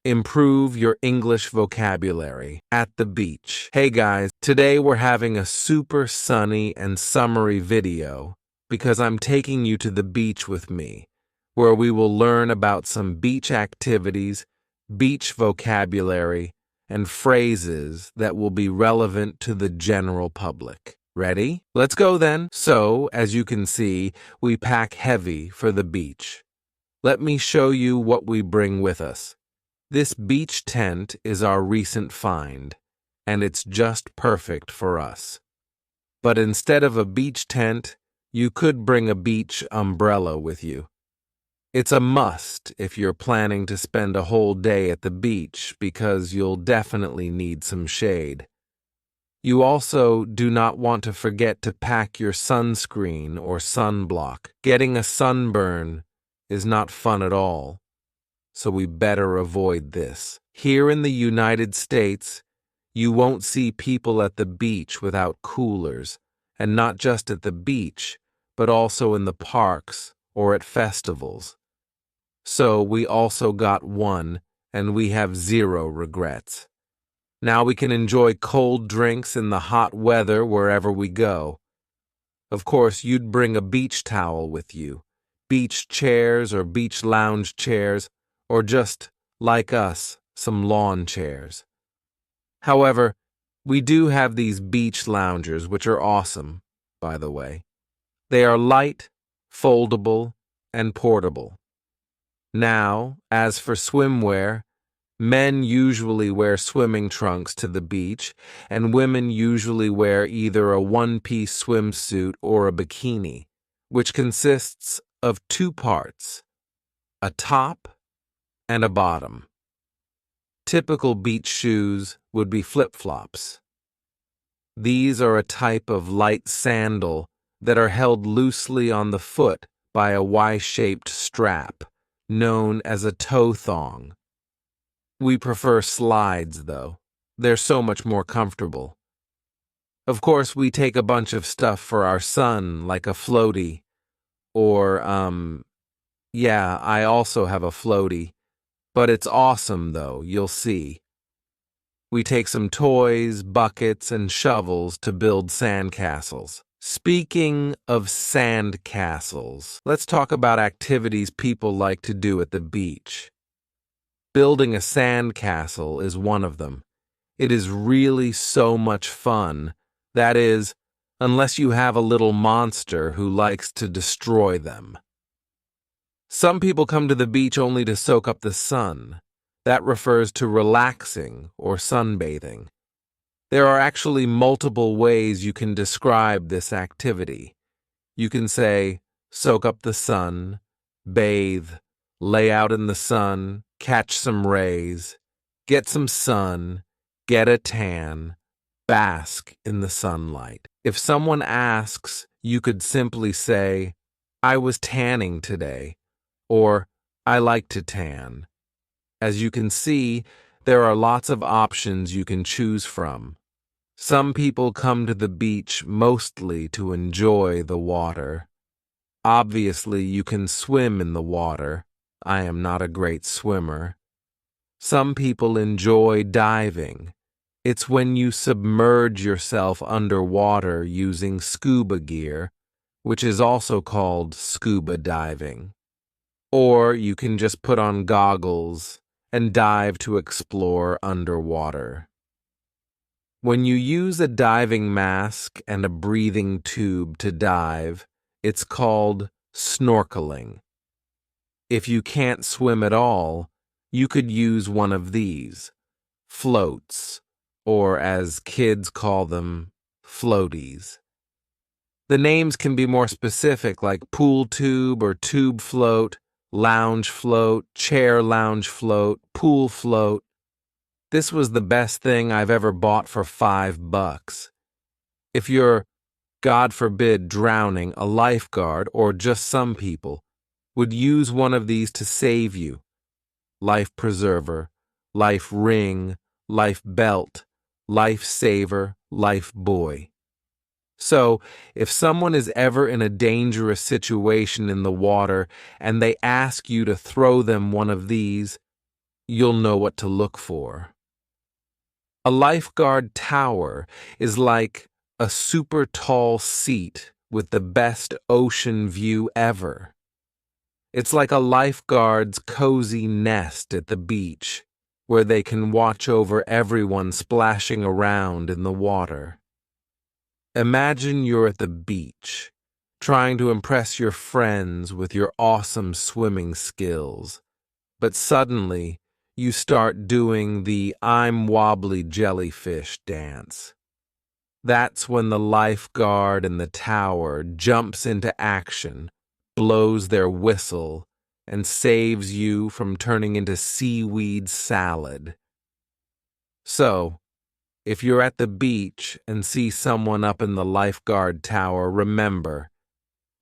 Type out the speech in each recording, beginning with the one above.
Improve your English vocabulary at the beach. Hey guys, today we're having a super sunny and summery video because I'm taking you to the beach with me, where we will learn about some beach activities, beach vocabulary, and phrases that will be relevant to the general public. Ready? Let's go then. So, as you can see, we pack heavy for the beach. Let me show you what we bring with us. This beach tent is our recent find, and it's just perfect for us. But instead of a beach tent, you could bring a beach umbrella with you. It's a must if you're planning to spend a whole day at the beach because you'll definitely need some shade. You also do not want to forget to pack your sunscreen or sunblock. Getting a sunburn is not fun at all, so we better avoid this. Here in the United States, you won't see people at the beach without coolers, and not just at the beach, but also in the parks or at festivals. So we also got one, and we have zero regrets. Now we can enjoy cold drinks in the hot weather wherever we go. Of course, you'd bring a beach towel with you, beach chairs or beach lounge chairs, or just, like us, some lawn chairs. However, we do have these beach loungers, which are awesome, by the way. They are light, foldable, and portable. Now, as for swimwear, men usually wear swimming trunks to the beach, and women usually wear either a one-piece swimsuit or a bikini, which consists of two parts, a top and a bottom. Typical beach shoes would be flip-flops. These are a type of light sandal that are held loosely on the foot by a Y-shaped strap, known as a toe thong. We prefer slides, though. They're so much more comfortable. Of course, we take a bunch of stuff for our son, like a floaty, or, yeah, I also have a floaty. But it's awesome, though, you'll see. We take some toys, buckets, and shovels to build sandcastles. Speaking of sandcastles, let's talk about activities people like to do at the beach. Building a sandcastle is one of them. It is really so much fun. That is, unless you have a little monster who likes to destroy them. Some people come to the beach only to soak up the sun. That refers to relaxing or sunbathing. There are actually multiple ways you can describe this activity. You can say, soak up the sun, bathe, lay out in the sun, catch some rays, get some sun, get a tan, bask in the sunlight. If someone asks, you could simply say, I was tanning today, or I like to tan. As you can see, there are lots of options you can choose from. Some people come to the beach mostly to enjoy the water. Obviously, you can swim in the water. I am not a great swimmer. Some people enjoy diving. It's when you submerge yourself underwater using scuba gear, which is also called scuba diving. Or you can just put on goggles and dive to explore underwater. When you use a diving mask and a breathing tube to dive, it's called snorkeling. If you can't swim at all, you could use one of these, floats, or as kids call them, floaties. The names can be more specific, like pool tube or tube float, lounge float, chair lounge float, pool float. This was the best thing I've ever bought for $5. If you're, God forbid, drowning, a lifeguard, or just some people, would use one of these to save you. Life preserver, life ring, life belt, life saver, life buoy. So, if someone is ever in a dangerous situation in the water and they ask you to throw them one of these, you'll know what to look for. A lifeguard tower is like a super tall seat with the best ocean view ever. It's like a lifeguard's cozy nest at the beach, where they can watch over everyone splashing around in the water. Imagine you're at the beach, trying to impress your friends with your awesome swimming skills, but suddenly you start doing the I'm wobbly jellyfish dance. That's when the lifeguard in the tower jumps into action, blows their whistle, and saves you from turning into seaweed salad. So, if you're at the beach and see someone up in the lifeguard tower, remember,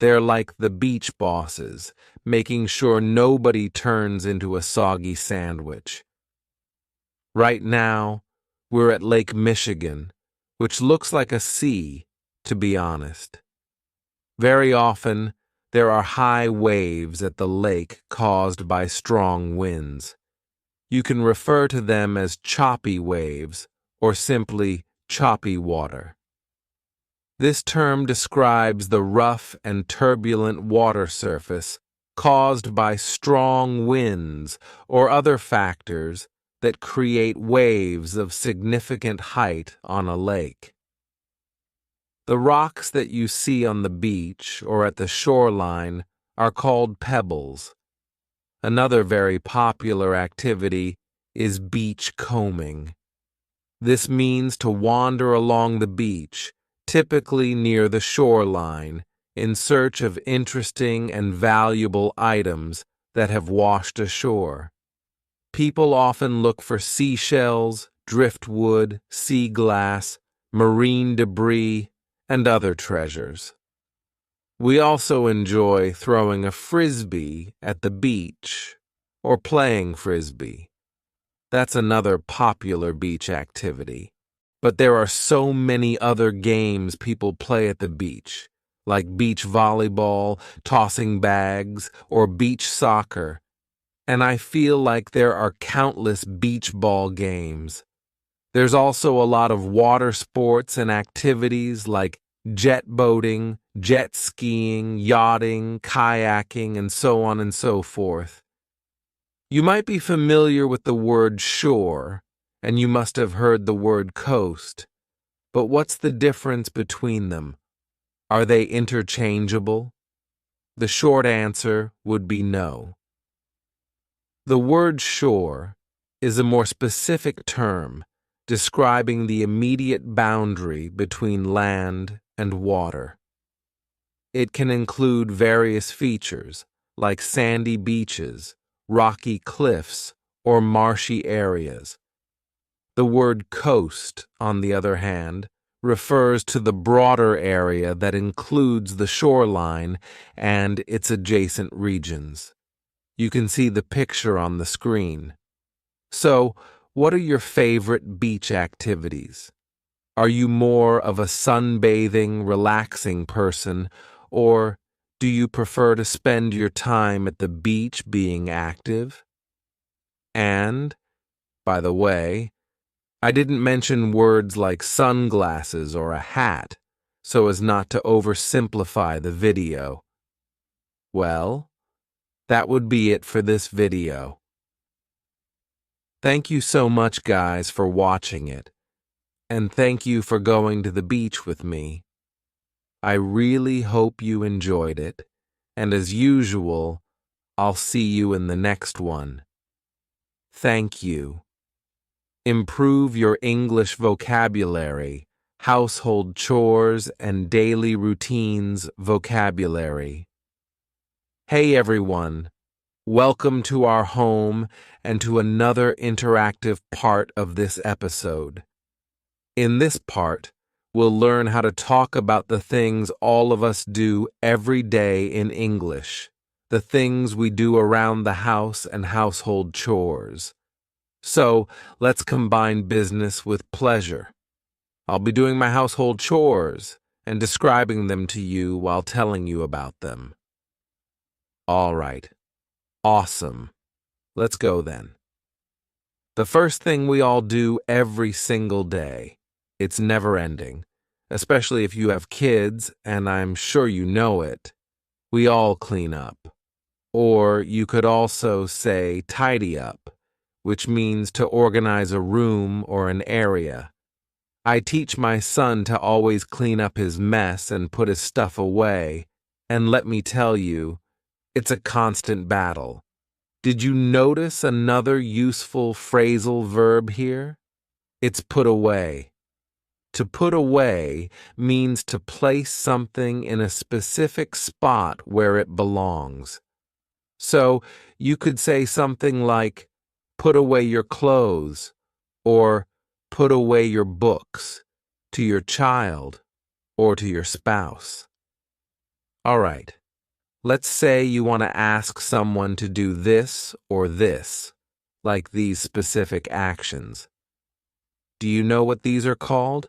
they're like the beach bosses, making sure nobody turns into a soggy sandwich. Right now, we're at Lake Michigan, which looks like a sea, to be honest. Very often, there are high waves at the lake caused by strong winds. You can refer to them as choppy waves or simply choppy water. This term describes the rough and turbulent water surface caused by strong winds or other factors that create waves of significant height on a lake. The rocks that you see on the beach or at the shoreline are called pebbles. Another very popular activity is beach combing. This means to wander along the beach, typically near the shoreline, in search of interesting and valuable items that have washed ashore. People often look for seashells, driftwood, sea glass, marine debris, and other treasures. We also enjoy throwing a frisbee at the beach or playing frisbee. That's another popular beach activity. But there are so many other games people play at the beach, like beach volleyball, tossing bags, or beach soccer. And I feel like there are countless beach ball games. There's also a lot of water sports and activities like jet boating, jet skiing, yachting, kayaking, and so on and so forth. You might be familiar with the word shore, and you must have heard the word coast. But what's the difference between them? Are they interchangeable? The short answer would be no. The word shore is a more specific term describing the immediate boundary between land and water. It can include various features like sandy beaches, rocky cliffs, or marshy areas. The word coast, on the other hand, refers to the broader area that includes the shoreline and its adjacent regions. You can see the picture on the screen. So, what are your favorite beach activities? Are you more of a sunbathing, relaxing person, or do you prefer to spend your time at the beach being active? And, by the way, I didn't mention words like sunglasses or a hat, so as not to oversimplify the video. Well, that would be it for this video. Thank you so much, guys, for watching it, and thank you for going to the beach with me. I really hope you enjoyed it, and as usual, I'll see you in the next one. Thank you. Improve your English vocabulary, household chores, and daily routines vocabulary. Hey everyone, welcome to our home and to another interactive part of this episode. In this part, we'll learn how to talk about the things all of us do every day in English, the things we do around the house and household chores. So, let's combine business with pleasure. I'll be doing my household chores and describing them to you while telling you about them. All right. Awesome. Let's go then. The first thing we all do every single day. It's never ending, especially if you have kids, and I'm sure you know it. We all clean up. Or you could also say tidy up, which means to organize a room or an area. I teach my son to always clean up his mess and put his stuff away, and let me tell you, it's a constant battle. Did you notice another useful phrasal verb here? It's put away. To put away means to place something in a specific spot where it belongs. So you could say something like, put away your clothes, or put away your books, to your child or to your spouse. All right, let's say you want to ask someone to do this or this, like these specific actions. Do you know what these are called?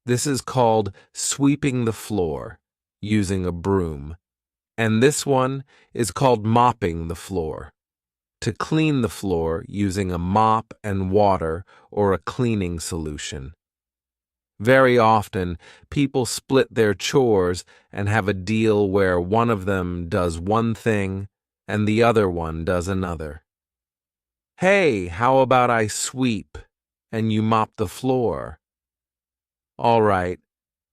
This is called sweeping the floor using a broom. And this one is called mopping the floor. To clean the floor using a mop and water or a cleaning solution. Very often, people split their chores and have a deal where one of them does one thing and the other one does another. Hey, how about I sweep and you mop the floor? All right,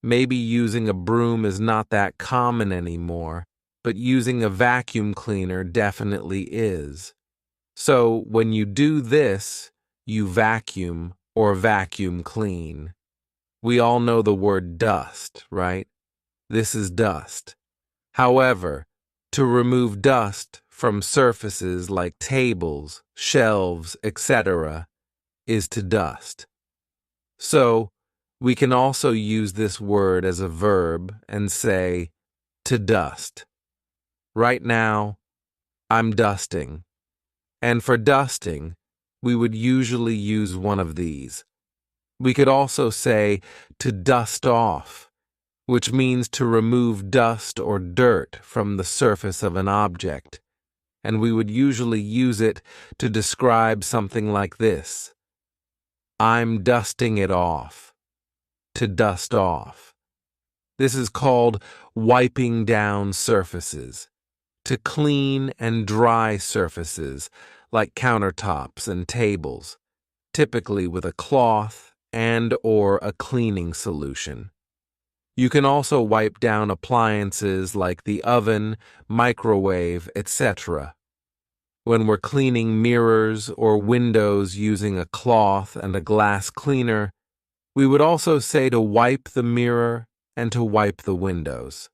maybe using a broom is not that common anymore, but using a vacuum cleaner definitely is. So when you do this, you vacuum or vacuum clean. We all know the word dust, right? This is dust. However, to remove dust from surfaces like tables, shelves, etc., is to dust. So, we can also use this word as a verb and say, to dust. Right now, I'm dusting. And for dusting, we would usually use one of these. We could also say to dust off, which means to remove dust or dirt from the surface of an object, and we would usually use it to describe something like this. I'm dusting it off. To dust off. This is called wiping down surfaces. To clean and dry surfaces like countertops and tables, typically with a cloth and or a cleaning solution. You can also wipe down appliances like the oven, microwave, etc. When we're cleaning mirrors or windows using a cloth and a glass cleaner, we would also say to wipe the mirror and to wipe the windows.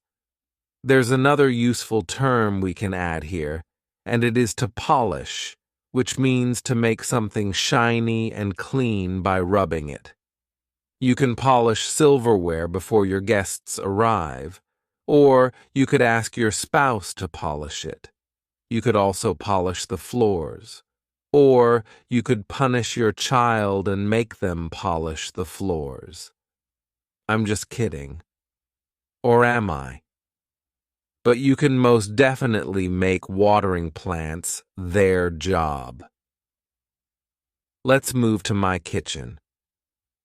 There's another useful term we can add here, and it is to polish, which means to make something shiny and clean by rubbing it. You can polish silverware before your guests arrive, or you could ask your spouse to polish it. You could also polish the floors, or you could punish your child and make them polish the floors. I'm just kidding. Or am I? But you can most definitely make watering plants their job. Let's move to my kitchen.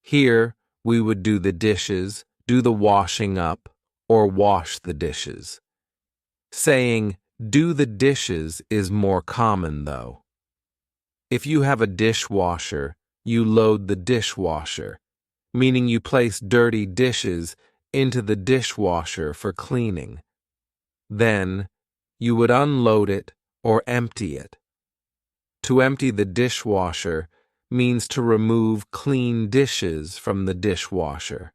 Here, we would do the dishes, do the washing up, or wash the dishes. Saying, do the dishes is more common, though. If you have a dishwasher, you load the dishwasher, meaning you place dirty dishes into the dishwasher for cleaning. Then, you would unload it or empty it. To empty the dishwasher means to remove clean dishes from the dishwasher.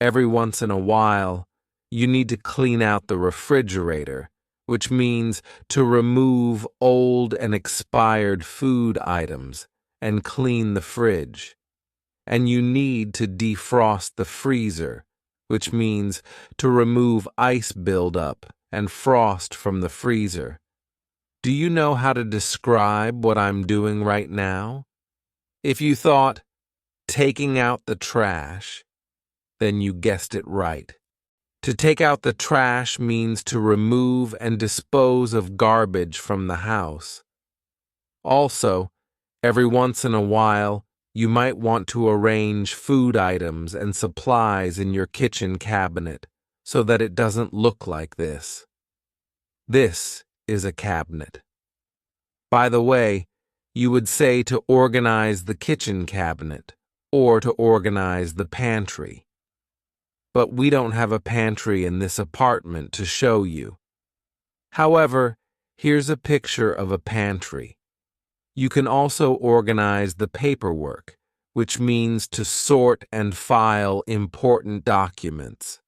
Every once in a while, you need to clean out the refrigerator, which means to remove old and expired food items and clean the fridge. And you need to defrost the freezer, which means to remove ice buildup and frost from the freezer. Do you know how to describe what I'm doing right now? If you thought, taking out the trash, then you guessed it right. To take out the trash means to remove and dispose of garbage from the house. Also, Every once in a while, you might want to arrange food items and supplies in your kitchen cabinet so that it doesn't look like this. This is a cabinet. By the way, you would say to organize the kitchen cabinet or to organize the pantry. But we don't have a pantry in this apartment to show you. However, here's a picture of a pantry. You can also organize the paperwork, which means to sort and file important documents.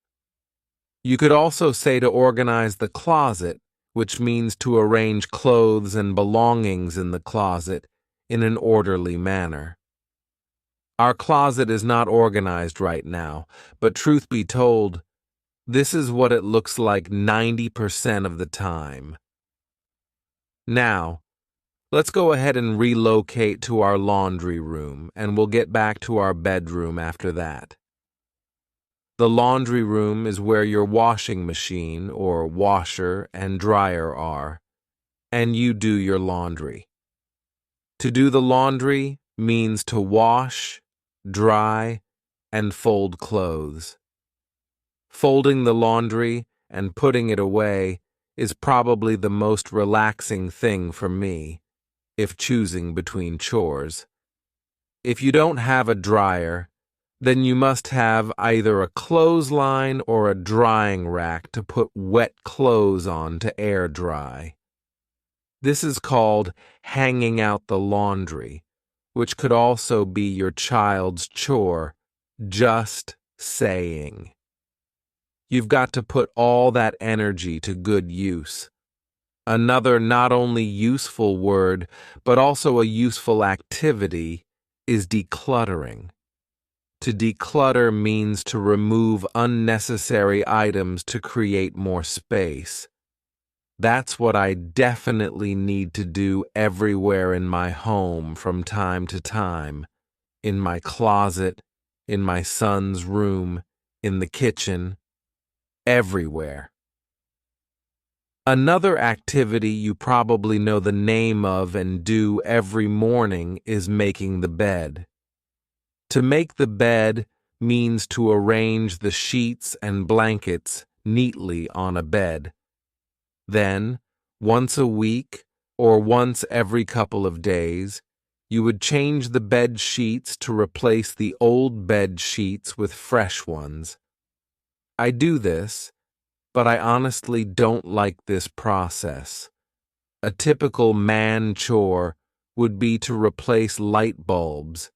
You could also say to organize the closet, which means to arrange clothes and belongings in the closet in an orderly manner. Our closet is not organized right now, but truth be told, this is what it looks like 90% of the time. Now, let's go ahead and relocate to our laundry room, and we'll get back to our bedroom after that. The laundry room is where your washing machine or washer and dryer are, and you do your laundry. To do the laundry means to wash, dry, and fold clothes. Folding the laundry and putting it away is probably the most relaxing thing for me, if choosing between chores. If you don't have a dryer, then you must have either a clothesline or a drying rack to put wet clothes on to air dry. This is called hanging out the laundry, which could also be your child's chore, just saying. You've got to put all that energy to good use. Another not only useful word, but also a useful activity is decluttering. To declutter means to remove unnecessary items to create more space. That's what I definitely need to do everywhere in my home from time to time. In my closet, in my son's room, in the kitchen, everywhere. Another activity you probably know the name of and do every morning is making the bed. To make the bed means to arrange the sheets and blankets neatly on a bed. Then, once a week or once every couple of days, you would change the bed sheets to replace the old bed sheets with fresh ones. I do this, but I honestly don't like this process. A typical man chore would be to replace light bulbs,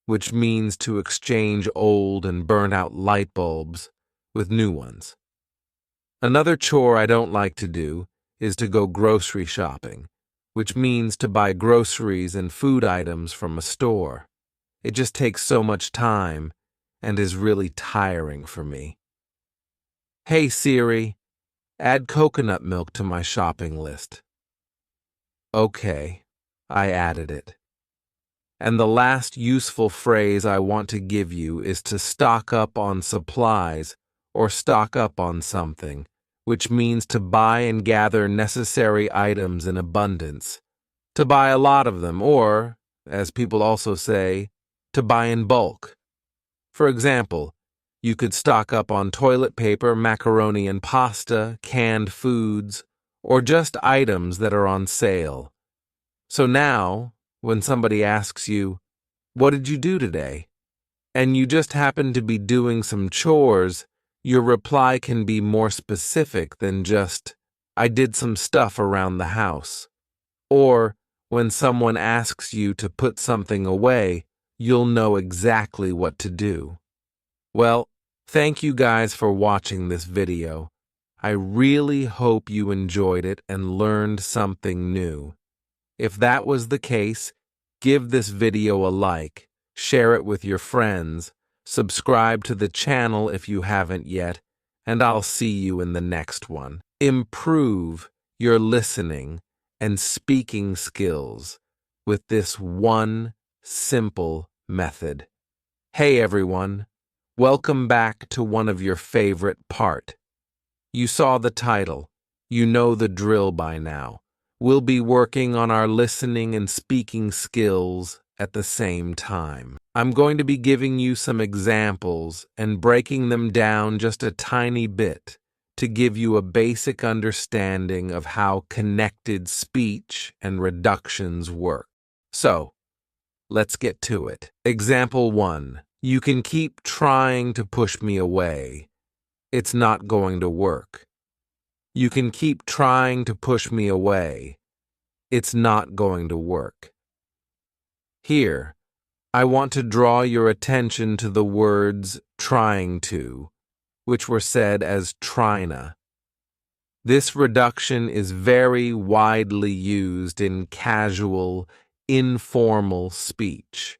which means to exchange old and burnt-out light bulbs with new ones. Another chore I don't like to do is to go grocery shopping, which means to buy groceries and food items from a store. It just takes so much time and is really tiring for me. Hey Siri, add coconut milk to my shopping list. Okay, I added it. And the last useful phrase I want to give you is to stock up on supplies or stock up on something, which means to buy and gather necessary items in abundance, to buy a lot of them, or, as people also say, to buy in bulk. For example, you could stock up on toilet paper, macaroni and pasta, canned foods, or just items that are on sale. So now, when somebody asks you, "What did you do today?" and you just happen to be doing some chores, your reply can be more specific than just, "I did some stuff around the house." Or, when someone asks you to put something away, you'll know exactly what to do. Well, thank you guys for watching this video. I really hope you enjoyed it and learned something new. If that was the case, give this video a like, share it with your friends, subscribe to the channel if you haven't yet, and I'll see you in the next one. Improve your listening and speaking skills with this one simple method. Hey everyone, welcome back to one of your favorite part. You saw the title, you know the drill by now. we'll be working on our listening and speaking skills at the same time. I'm going to be giving you some examples and breaking them down just a tiny bit to give you a basic understanding of how connected speech and reductions work. So, let's get to it. Example 1. You can keep trying to push me away. It's not going to work. You can keep trying to push me away. It's not going to work. Here, I want to draw your attention to the words trying to, which were said as tryna. This reduction is very widely used in casual, informal speech.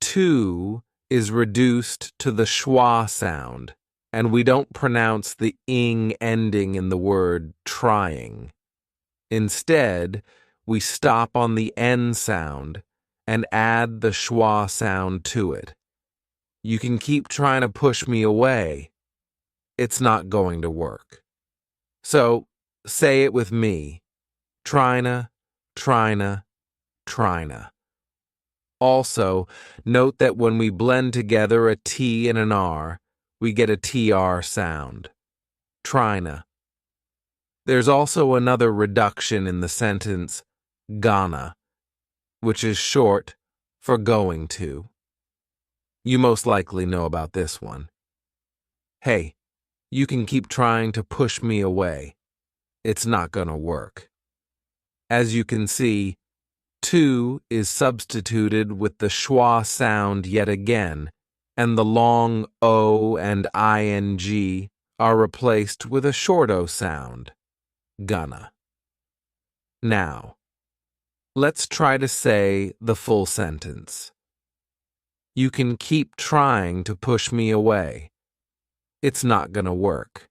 To is reduced to the schwa sound, and we don't pronounce the ing ending in the word trying. Instead, we stop on the n sound and add the schwa sound to it. You can keep trying to push me away. It's not going to work. So, say it with me. Tryna, tryna, tryna. Also, note that when we blend together a T and an R, we get a TR sound. Tryna. There's also another reduction in the sentence, gonna, which is short for going to. You most likely know about this one. Hey, you can keep trying to push me away. It's not gonna work. As you can see, to is substituted with the schwa sound yet again, and the long O and ing are replaced with a short O sound, gonna. Now, let's try to say the full sentence. You can keep trying to push me away. It's not gonna work.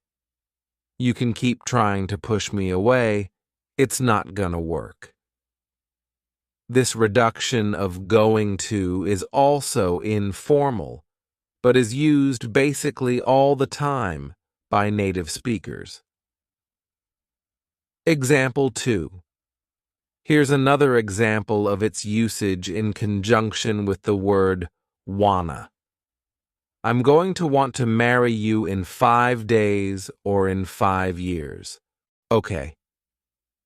You can keep trying to push me away. It's not gonna work. This reduction of going to is also informal, but is used basically all the time by native speakers. Example 2. Here's another example of its usage in conjunction with the word wanna. I'm going to want to marry you in 5 days or in 5 years. Okay,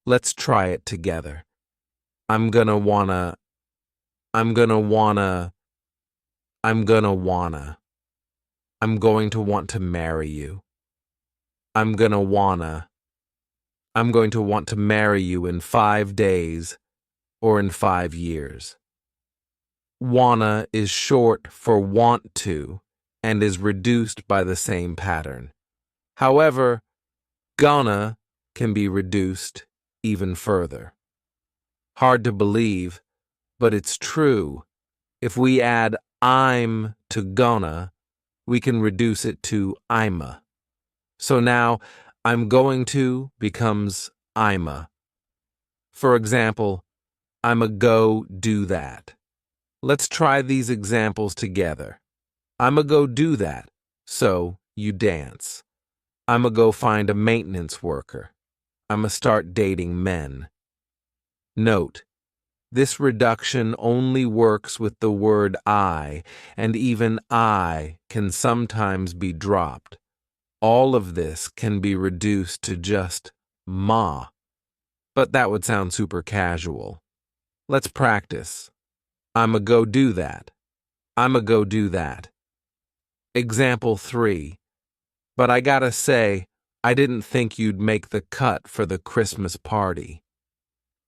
let's try it together. I'm gonna wanna. I'm going to want to marry you. I'm going to want to marry you in 5 days or in 5 years. Wanna is short for want to and is reduced by the same pattern. However, gonna can be reduced even further. Hard to believe, but it's true. If we add I'm to gonna, we can reduce it to I'ma. So now, I'm going to becomes I'ma. For example, I'ma go do that. Let's try these examples together. I'ma go do that, so you dance. I'ma go find a maintenance worker. I'ma start dating men. Note, this reduction only works with the word I, and even I can sometimes be dropped. All of this can be reduced to just ma, but that would sound super casual. Let's practice. I'ma go do that. I'ma go do that. Example 3. But I gotta say, I didn't think you'd make the cut for the Christmas party.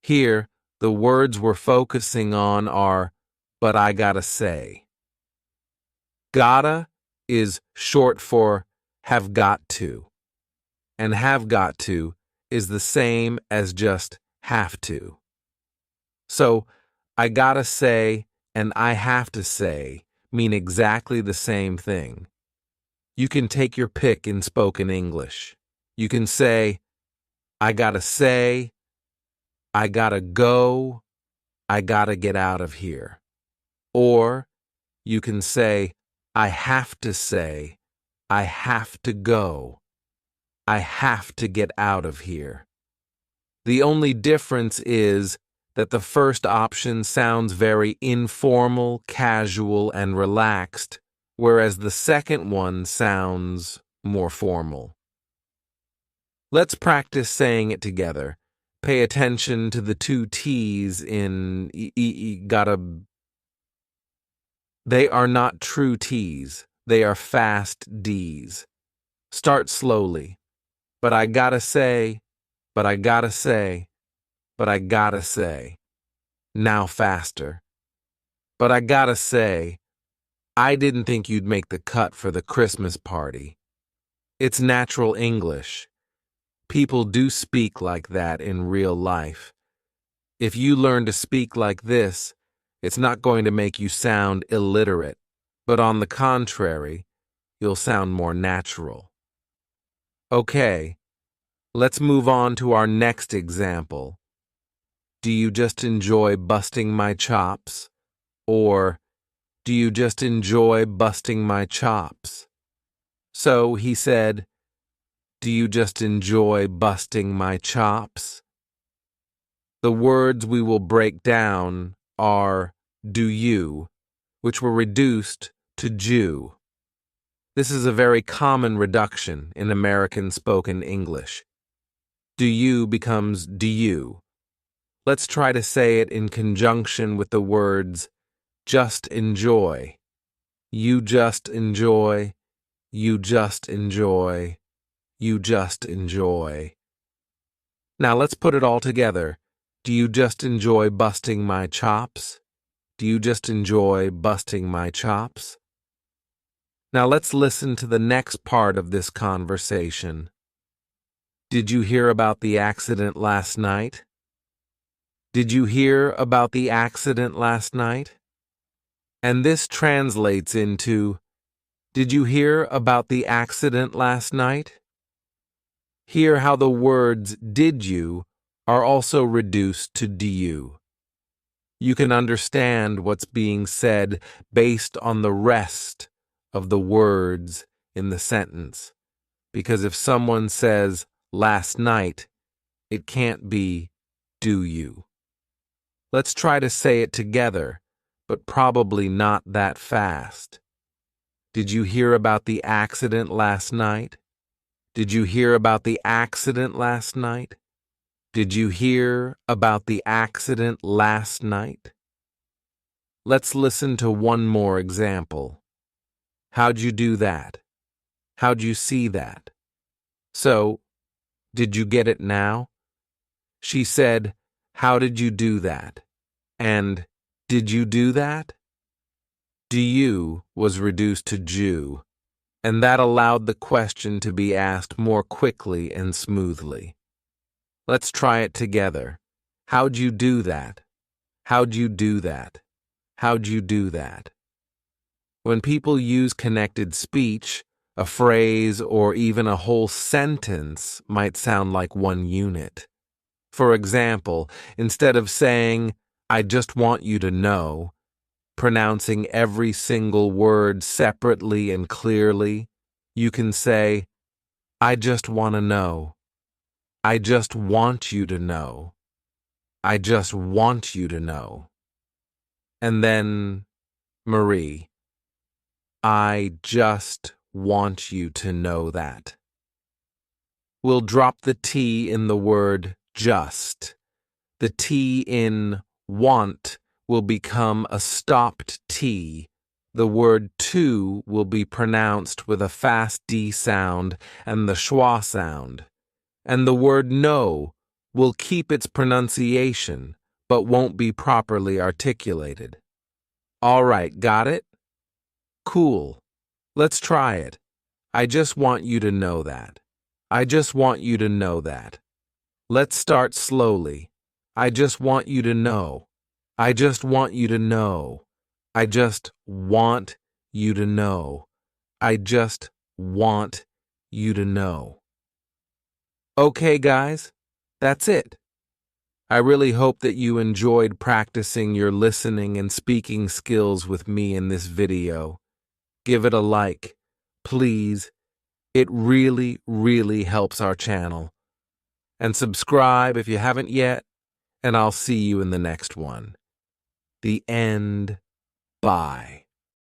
Here, the words we're focusing on are, but I gotta say. Gotta is short for have got to, and have got to is the same as just have to. So, I gotta say and I have to say mean exactly the same thing. You can take your pick in spoken English. You can say, I gotta say, I gotta go, I gotta get out of here. Or you can say, I have to say, I have to go, I have to get out of here. The only difference is that the first option sounds very informal, casual, and relaxed, whereas the second one sounds more formal. Let's practice saying it together. Pay attention to the two T's in gotta. They are not true T's. They are fast D's. Start slowly. But I gotta say, but I gotta say, but I gotta say. Now faster. But I gotta say, I didn't think you'd make the cut for the Christmas party. It's natural English. People do speak like that in real life. If you learn to speak like this, it's not going to make you sound illiterate, but on the contrary, you'll sound more natural. Okay, let's move on to our next example. Do you just enjoy busting my chops? Or, do you just enjoy busting my chops? So he said, do you just enjoy busting my chops? The words we will break down are do you, which were reduced to Jew. This is a very common reduction in American spoken English. Do you becomes do you. Let's try to say it in conjunction with the words just enjoy. You just enjoy. You just enjoy. You just enjoy. Now let's put it all together. Do you just enjoy busting my chops? Do you just enjoy busting my chops? Now let's listen to the next part of this conversation. Did you hear about the accident last night? Did you hear about the accident last night? And this translates into, did you hear about the accident last night? Hear how the words did you are also reduced to do you. You can understand what's being said based on the rest of the words in the sentence. Because if someone says last night, it can't be do you. Let's try to say it together, but probably not that fast. Did you hear about the accident last night? Did you hear about the accident last night? Did you hear about the accident last night? Let's listen to one more example. How'd you do that? How'd you see that? So, did you get it now? She said, how did you do that? And, did you do that? Do you was reduced to Jew, and that allowed the question to be asked more quickly and smoothly. Let's try it together. How'd you do that? How'd you do that? How'd you do that? When people use connected speech, a phrase or even a whole sentence might sound like one unit. For example, instead of saying, I just want you to know, pronouncing every single word separately and clearly, you can say, I just want to know. I just want you to know. I just want you to know. And then, Marie, I just want you to know that. We'll drop the T in the word just. The T in want will become a stopped T. The word to will be pronounced with a fast D sound and the schwa sound. And the word no will keep its pronunciation, but won't be properly articulated. All right, got it? Cool. Let's try it. I just want you to know that. I just want you to know that. Let's start slowly. I just want you to know. I just want you to know. I just want you to know. I just want you to know. Okay, guys, that's it. I really hope that you enjoyed practicing your listening and speaking skills with me in this video. Give it a like, please. It really, really helps our channel. and subscribe if you haven't yet, and I'll see you in the next one. The end. Bye.